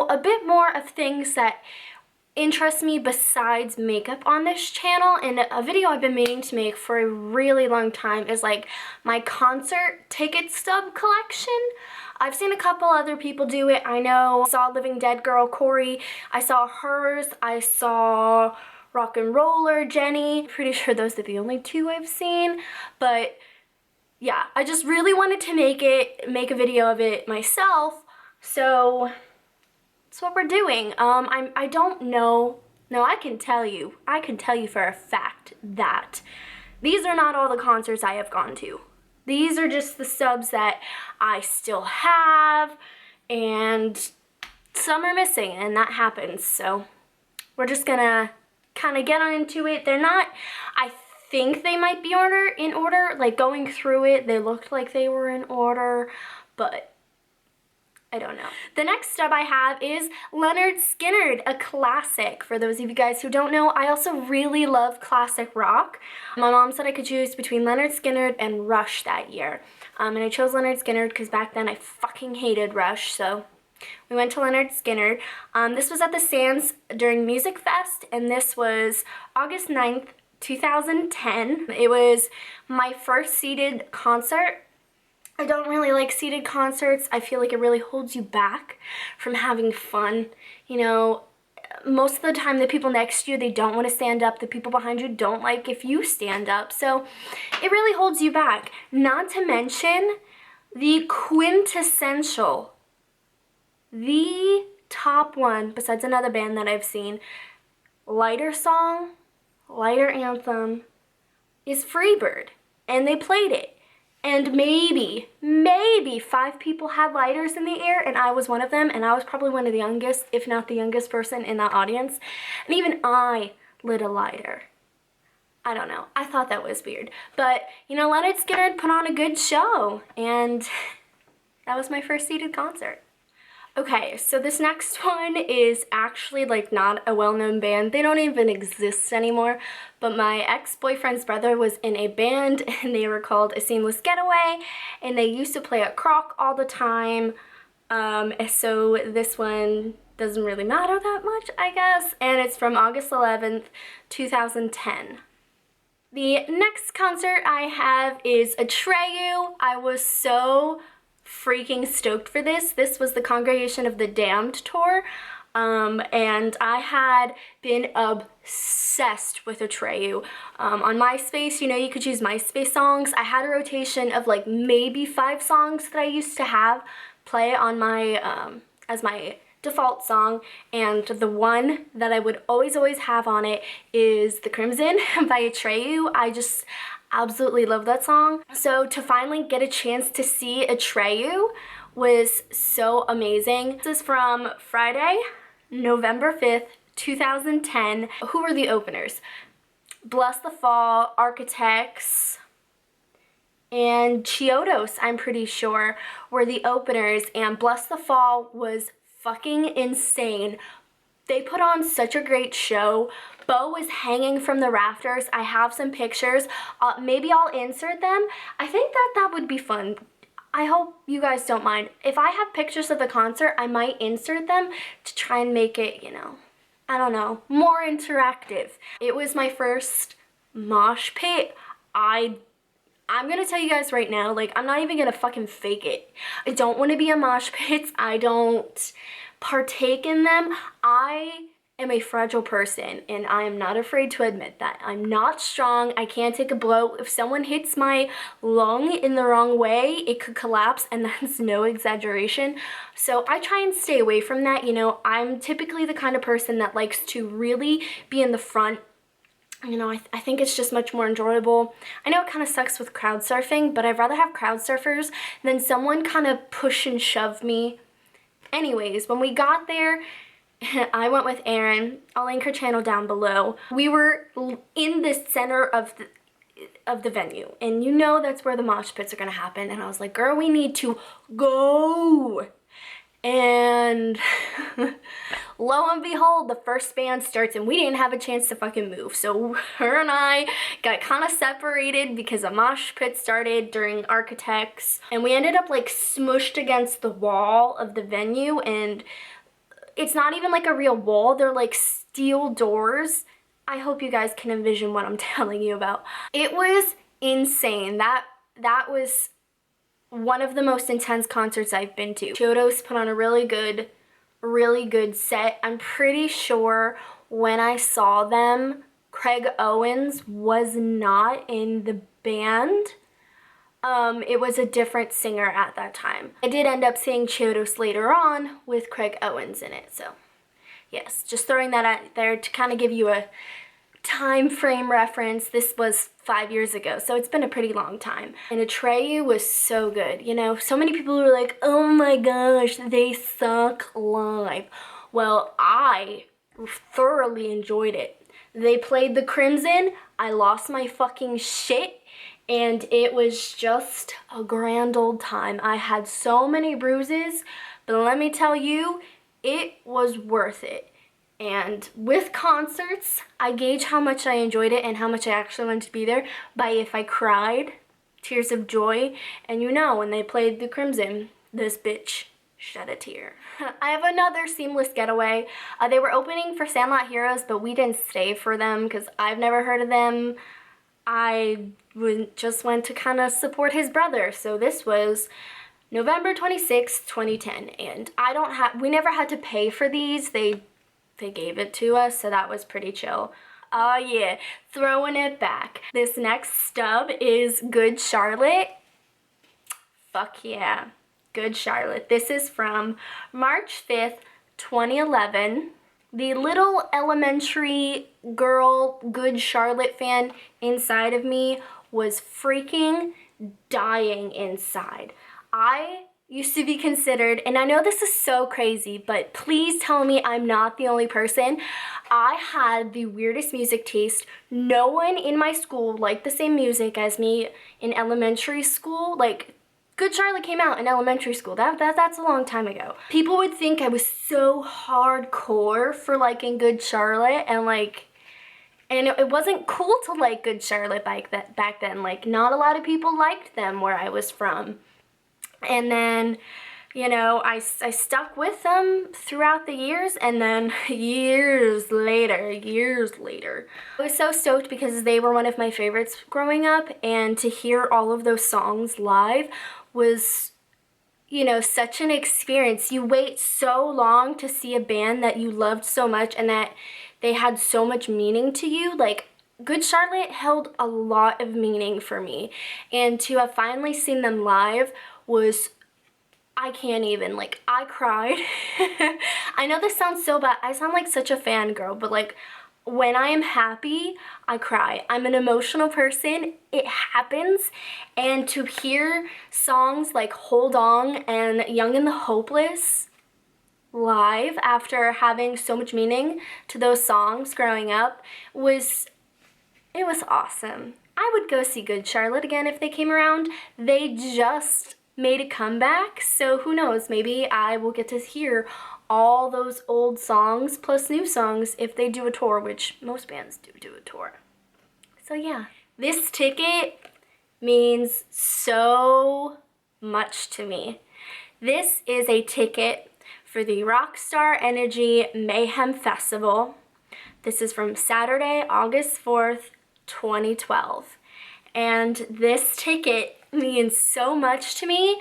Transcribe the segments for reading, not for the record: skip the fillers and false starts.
a bit more of things that interest me besides makeup on this channel, and a video I've been meaning to make for a really long time is like my concert ticket stub collection. I've seen a couple other people do it. I know I saw Living Dead girl Corey, I saw hers, I saw Rock and Roller Jenny. Pretty sure those are the only two I've seen, but yeah, I just really wanted to make a video of it myself, so that's what we're doing. I don't know. No, I can tell you for a fact that these are not all the concerts I have gone to. These are just the stubs that I still have, and some are missing, and that happens. So we're just gonna kind of get on into it. They're not, I think they might be in order, like going through it, they looked like they were in order, but I don't know. The next stub I have is Lynyrd Skynyrd, a classic. For those of you guys who don't know, I also really love classic rock. My mom said I could choose between Lynyrd Skynyrd and Rush that year. And I chose Lynyrd Skynyrd because back then I fucking hated Rush, so we went to Lynyrd Skynyrd. This was at the Sands during Music Fest, and this was August 9th, 2010. It was my first seated concert. I don't really like seated concerts. I feel like it really holds you back from having fun. You know, most of the time the people next to you, they don't want to stand up. The people behind you don't like if you stand up. So it really holds you back. Not to mention the quintessential, the top one, besides another band that I've seen, lighter song, lighter anthem, is Freebird. And they played it. And maybe 5 people had lighters in the air, and I was one of them, and I was probably one of the youngest, if not the youngest person in that audience. And even I lit a lighter. I don't know. I thought that was weird. But, you know, Lynyrd Skynyrd put on a good show, and that was my first seated concert. Okay, so this next one is actually like not a well-known band. They don't even exist anymore, but my ex-boyfriend's brother was in a band and they were called A Seamless Getaway, and they used to play at Croc all the time. So this one doesn't really matter that much, I guess, and it's from August 11th, 2010. The next concert I have is Atreyu. I was so freaking stoked for this. This was the Congregation of the Damned tour, and I had been obsessed with Atreyu. On MySpace, you know, you could choose MySpace songs. I had a rotation of like maybe 5 songs that I used to have play on my as my default song, and the one that I would always have on it is The Crimson by Atreyu. I just absolutely love that song. So to finally get a chance to see Atreyu was so amazing. This is from Friday, November 5th, 2010. Who were the openers? Bless the Fall, Architects, and Chiodos, I'm pretty sure, were the openers, and Bless the Fall was fucking insane. They put on such a great show. Bo was hanging from the rafters. I have some pictures. Maybe I'll insert them. I think that would be fun. I hope you guys don't mind. If I have pictures of the concert, I might insert them to try and make it, you know, I don't know, more interactive. It was my first mosh pit. I'm gonna tell you guys right now, like, I'm not even gonna fucking fake it. I don't want to be a mosh pit. I don't partake in them. I am a fragile person, and I am not afraid to admit that. I'm not strong. I can't take a blow. If someone hits my lung in the wrong way, it could collapse, and that's no exaggeration. So I try and stay away from that. You know, I'm typically the kind of person that likes to really be in the front. You know, I think it's just much more enjoyable. I know it kind of sucks with crowd surfing, but I'd rather have crowd surfers than someone kind of push and shove me. Anyways, when we got there, I went with Erin. I'll link her channel down below. We were in the center of the venue, and you know that's where the mosh pits are gonna happen. And I was like, girl, we need to go. And lo and behold, the first band starts, and we didn't have a chance to fucking move. So her and I got kind of separated because a mosh pit started during Architects, and we ended up like smushed against the wall of the venue, and it's not even like a real wall. They're like steel doors. I hope you guys can envision what I'm telling you about. It was insane. That was one of the most intense concerts I've been to. Chiodos put on a really good set. I'm pretty sure when I saw them, Craig Owens was not in the band. It was a different singer at that time. I did end up seeing Chiodos later on with Craig Owens in it, so yes, just throwing that out there to kind of give you a time frame reference. This was 5 years ago, so it's been a pretty long time. And Atreyu was so good. You know, so many people were like, oh my gosh, they suck live. Well, I thoroughly enjoyed it. They played the Crimson, I lost my fucking shit, and it was just a grand old time. I had so many bruises, but let me tell you, it was worth it. And with concerts, I gauge how much I enjoyed it and how much I actually wanted to be there by if I cried, tears of joy. And you know, when they played the Crimson, this bitch shed a tear. I have another seamless getaway. They were opening for Sandlot Heroes, but we didn't stay for them because I've never heard of them. I just went to kind of support his brother. So this was November 26th, 2010. And we never had to pay for these. They gave it to us, so that was pretty chill. Oh yeah, throwing it back. This next stub is Good Charlotte. Fuck yeah, Good Charlotte. This is from March 5th, 2011. The little elementary girl Good Charlotte fan inside of me was freaking dying inside. I used to be considered, and I know this is so crazy, but please tell me I'm not the only person. I had the weirdest music taste. No one in my school liked the same music as me in elementary school. Like, Good Charlotte came out in elementary school. That's a long time ago. People would think I was so hardcore for liking Good Charlotte, and it wasn't cool to like Good Charlotte back then. Like, not a lot of people liked them where I was from. And then, you know, I stuck with them throughout the years, and then years later, I was so stoked because they were one of my favorites growing up, and to hear all of those songs live was, you know, such an experience. You wait so long to see a band that you loved so much and that they had so much meaning to you. Like, Good Charlotte held a lot of meaning for me, and to have finally seen them live was, I can't even, like, I cried. I know this sounds so bad. I sound like such a fangirl, but like, when I am happy, I cry. I'm an emotional person. It happens. And to hear songs like Hold On and Young and the Hopeless live after having so much meaning to those songs growing up it was awesome. I would go see Good Charlotte again if they came around. They just made a comeback, so who knows, maybe I will get to hear all those old songs plus new songs if they do a tour, which most bands do a tour. So yeah, this ticket means so much to me. This is a ticket for the Rockstar Energy Mayhem Festival. This is from Saturday, August 4th, 2012. And this ticket means so much to me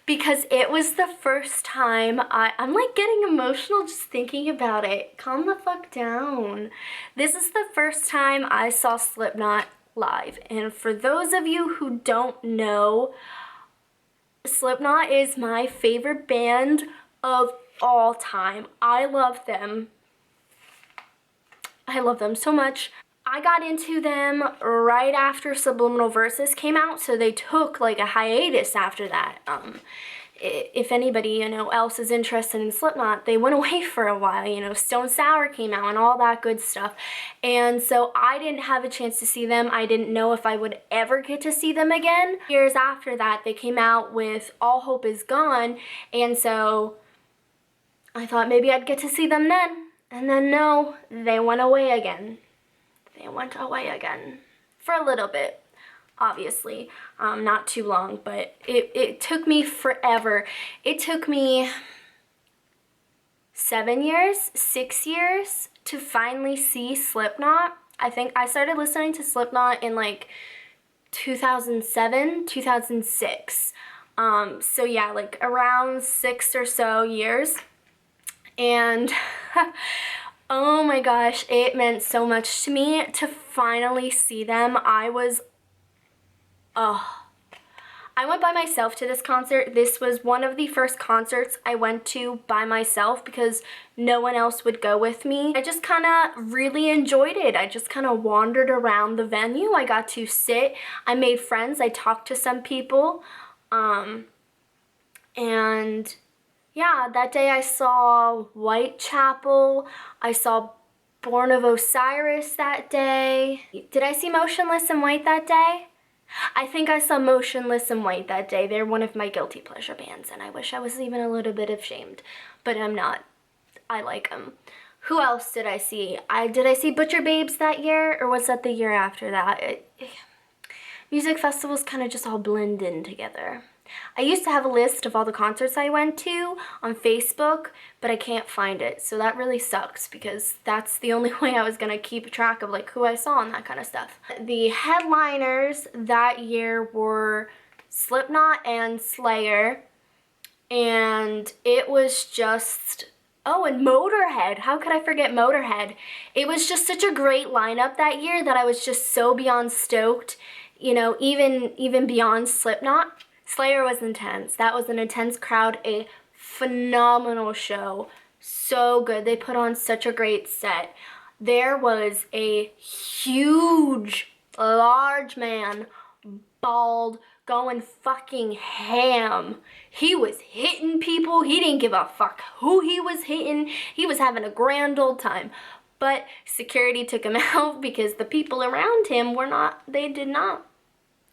because it was the first time I'm like getting emotional just thinking about it. Calm the fuck down. This is the first time I saw Slipknot live. And for those of you who don't know, Slipknot is my favorite band of all time. I love them. I love them so much. I got into them right after Subliminal Verses came out, so they took like a hiatus after that. If anybody, you know, else is interested in Slipknot, they went away for a while. You know, Stone Sour came out and all that good stuff. And so I didn't have a chance to see them. I didn't know if I would ever get to see them again. Years after that, they came out with All Hope Is Gone, and so I thought maybe I'd get to see them then. And then no, they went away again. They went away again for a little bit, obviously, not too long, but it took me forever. It took me 7 years, 6 years to finally see Slipknot. I think I started listening to Slipknot in like 2007, 2006. So yeah, like around 6 or so years. And oh my gosh, it meant so much to me to finally see them. I went by myself to this concert. This was one of the first concerts I went to by myself because no one else would go with me. I just kind of really enjoyed it. I just kind of wandered around the venue. I got to sit. I made friends. I talked to some people. And yeah, that day I saw Whitechapel. I saw Born of Osiris that day. Did I see Motionless in White that day? I think I saw Motionless in White that day. They're one of my guilty pleasure bands, and I wish I was even a little bit ashamed, but I'm not. I like them. Who else did I see? Did I see Butcher Babes that year, or was that the year after that? Music festivals kind of just all blend in together. I used to have a list of all the concerts I went to on Facebook, but I can't find it, so that really sucks because that's the only way I was gonna keep track of like who I saw and that kind of stuff. The headliners that year were Slipknot and Slayer, and it was just, oh, and Motorhead. How could I forget Motorhead? It was just such a great lineup that year that I was just so beyond stoked, you know, even beyond Slipknot. Slayer was intense. That was an intense crowd, a phenomenal show. So good. They put on such a great set. There was a huge, large man, bald, going fucking ham. He was hitting people. He didn't give a fuck who he was hitting. He was having a grand old time. But security took him out because the people around him they did not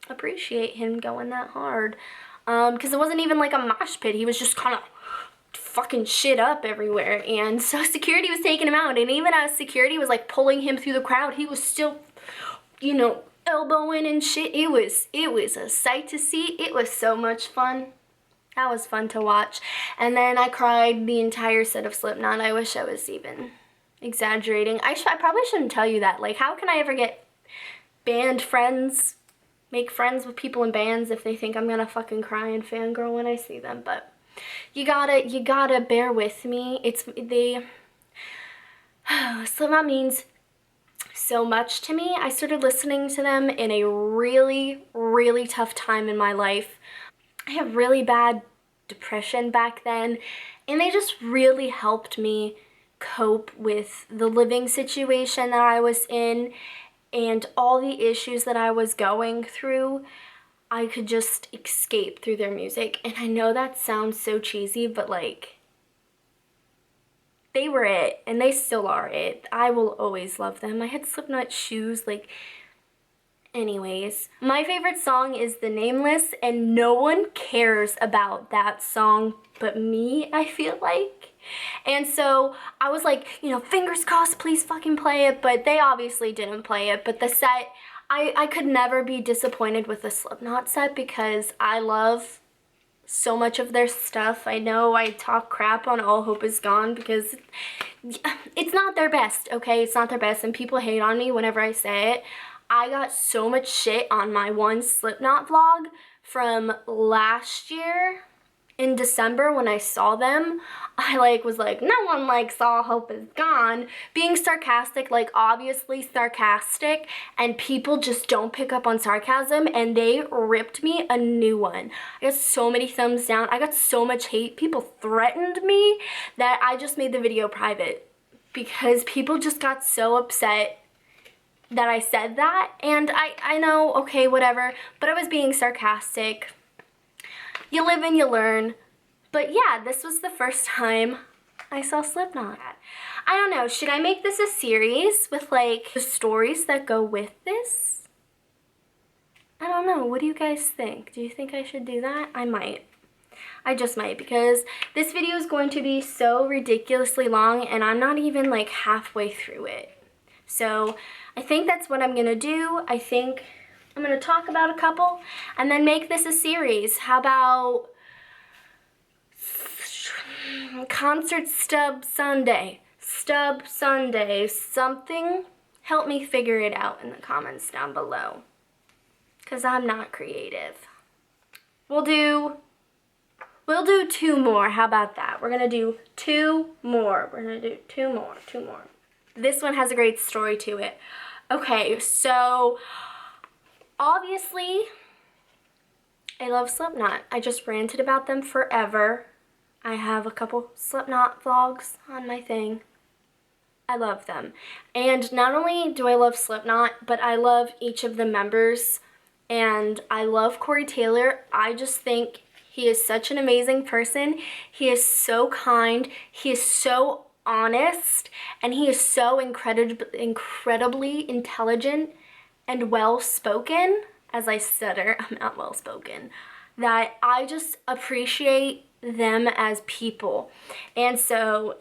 appreciate him going that hard, because it wasn't even like a mosh pit. He was just kind of fucking shit up everywhere, and so security was taking him out, and even as security was like pulling him through the crowd, he was still, you know, elbowing and shit. It was a sight to see. It was so much fun. That was fun to watch. And then I cried the entire set of Slipknot. I wish I was even exaggerating. I probably shouldn't tell you that. Like, how can I ever get band friends, make friends with people in bands if they think I'm gonna fucking cry and fangirl when I see them? But you gotta bear with me. Slipknot means so much to me. I started listening to them in a really, really tough time in my life. I had really bad depression back then, and they just really helped me cope with the living situation that I was in and all the issues that I was going through. I could just escape through their music. And I know that sounds so cheesy, but like, they were it, and they still are it. I will always love them. I had Slipknot shoes, like, anyways. My favorite song is The Nameless, and no one cares about that song but me, I feel like. And so I was like, you know, fingers crossed, please fucking play it, but they obviously didn't play it. But the set, I could never be disappointed with the Slipknot set because I love so much of their stuff. I know I talk crap on All Hope Is Gone because it's not their best, okay? It's not their best, and people hate on me whenever I say it. I got so much shit on my one Slipknot vlog from last year in December when I saw them. I was like, no one likes All Hope Is Gone, being sarcastic, like obviously sarcastic, and people just don't pick up on sarcasm, and they ripped me a new one. I got so many thumbs down. I got so much hate. People threatened me that I just made the video private because people just got so upset that I said that, and I know, okay, whatever, but I was being sarcastic. You live and you learn. But yeah, this was the first time I saw Slipknot. I don't know, should I make this a series with like the stories that go with this? I don't know, what do you guys think? Do you think I should do that? I might. I just might, because this video is going to be so ridiculously long and I'm not even like halfway through it. So I think that's what I'm gonna do. I think I'm gonna talk about a couple and then make this a series. How about Concert Stub Sunday. Stub Sunday. Something. Help me figure it out in the comments down below. Because I'm not creative. We'll do 2 more. How about that? We're going to do 2 more. We're going to do 2 more. 2 more. This one has a great story to it. Okay, so obviously I love Slipknot. I just ranted about them forever. I have a couple Slipknot vlogs on my thing. I love them. And not only do I love Slipknot, but I love each of the members. And I love Corey Taylor. I just think he is such an amazing person. He is so kind. He is so honest. And he is so incredibly intelligent and well-spoken. As I stutter, I'm not well-spoken. That I just appreciate them as people. And so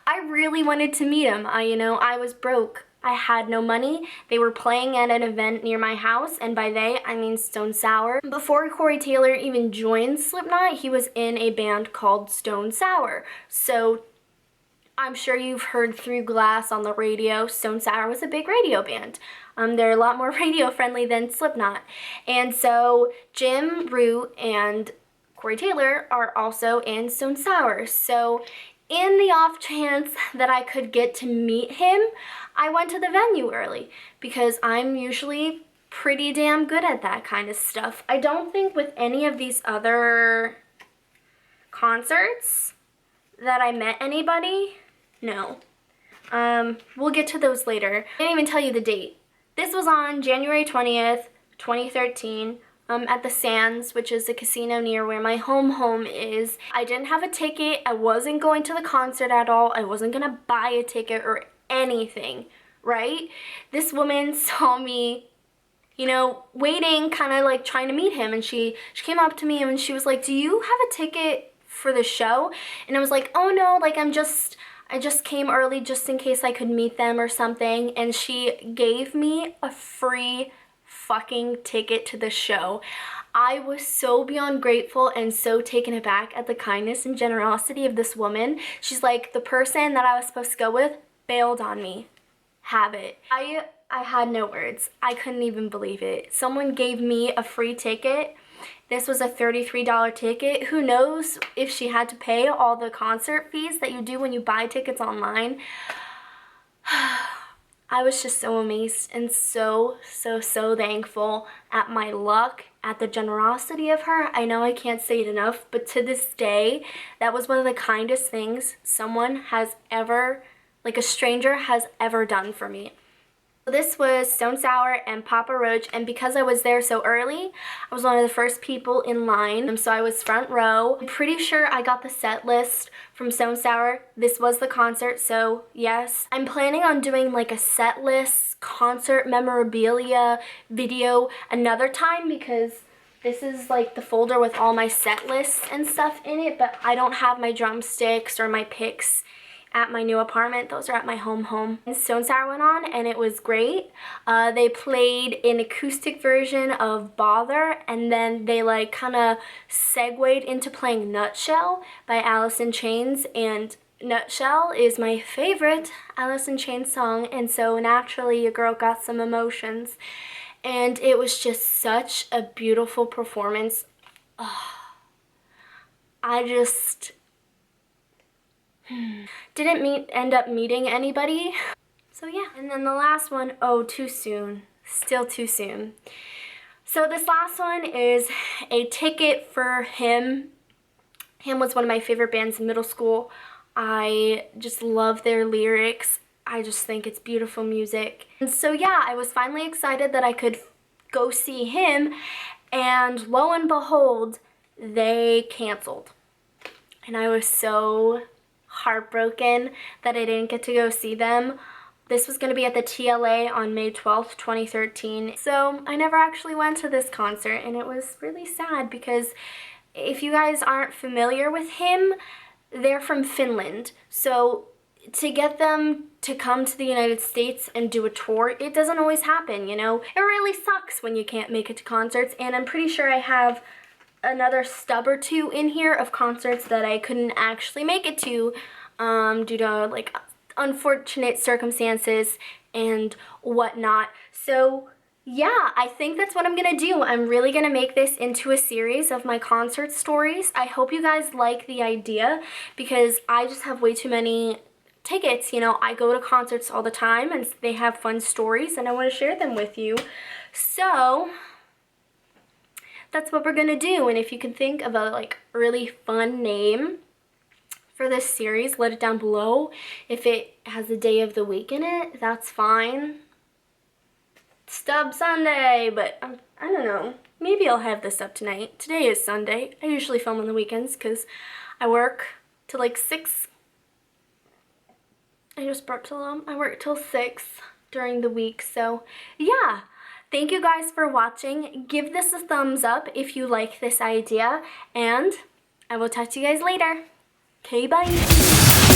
I really wanted to meet him. I was broke. I had no money. They were playing at an event near my house, and by they, I mean Stone Sour. Before Corey Taylor even joined Slipknot, he was in a band called Stone Sour. So I'm sure you've heard Through Glass on the radio. Stone Sour was a big radio band. They're a lot more radio friendly than Slipknot. And so Jim Root and Corey Taylor are also in Stone Sour. So in the off chance that I could get to meet him, I went to the venue early because I'm usually pretty damn good at that kind of stuff. I don't think with any of these other concerts that I met anybody. No. We'll get to those later. I didn't even tell you the date. This was on January 20th, 2013. At the Sands, which is a casino near where my home is. I didn't have a ticket. I wasn't going to the concert at all. I wasn't gonna buy a ticket or anything, right? This woman saw me, waiting, kind of like trying to meet him, and she came up to me and she was like, "Do you have a ticket for the show?" And I was like, "Oh no, like I just came early just in case I could meet them or something." And she gave me a free fucking ticket to the show. I was so beyond grateful and so taken aback at the kindness and generosity of this woman. She's like, the person that I was supposed to go with bailed on me. Have it. I had no words. I couldn't even believe it. Someone gave me a free ticket. This was a $33 ticket. Who knows if she had to pay all the concert fees that you do when you buy tickets online. I was just so amazed and so thankful at my luck, at the generosity of her. I know I can't say it enough, but to this day, that was one of the kindest things someone has ever, like a stranger has ever done for me. This was Stone Sour and Papa Roach, and because I was there so early, I was one of the first people in line, so I was front row. I'm pretty sure I got the set list from Stone Sour. This was the concert, so yes. I'm planning on doing like a set list, concert memorabilia video another time because this is like the folder with all my set lists and stuff in it, but I don't have my drumsticks or my picks at my new apartment. Those are at my home. And Stone Sour went on and it was great. They played an acoustic version of Bother, and then they like kind of segued into playing Nutshell by Alice in Chains, and Nutshell is my favorite Alice in Chains song, and so naturally your girl got some emotions. And it was just such a beautiful performance. I just didn't end up meeting anybody. So yeah. And then the last one, oh, too soon. Still too soon. So this last one is a ticket for Him. Him was one of my favorite bands in middle school. I just love their lyrics. I just think it's beautiful music. And so yeah, I was finally excited that I could go see Him, and lo and behold, they canceled. And I was so heartbroken that I didn't get to go see them. This was going to be at the TLA on May 12th, 2013. So I never actually went to this concert, and it was really sad because if you guys aren't familiar with Him, they're from Finland. So to get them to come to the United States and do a tour, it doesn't always happen, you know? It really sucks when you can't make it to concerts, and I'm pretty sure I have another stub or two in here of concerts that I couldn't actually make it to due to like unfortunate circumstances and whatnot. So yeah, I think that's what I'm gonna do. I'm really gonna make this into a series of my concert stories. I hope you guys like the idea because I just have way too many tickets. You know, I go to concerts all the time and they have fun stories and I want to share them with you. So that's what we're gonna do. And if you can think of a like really fun name for this series, let it down below. If it has a day of the week in it, that's fine. Stub Sunday, but I don't know. Maybe I'll have this up tonight. Today is Sunday. I usually film on the weekends because I work till like 6. I just burped a little. I work till 6 during the week. So yeah, thank you guys for watching. Give this a thumbs up if you like this idea, and I will talk to you guys later. Okay, bye.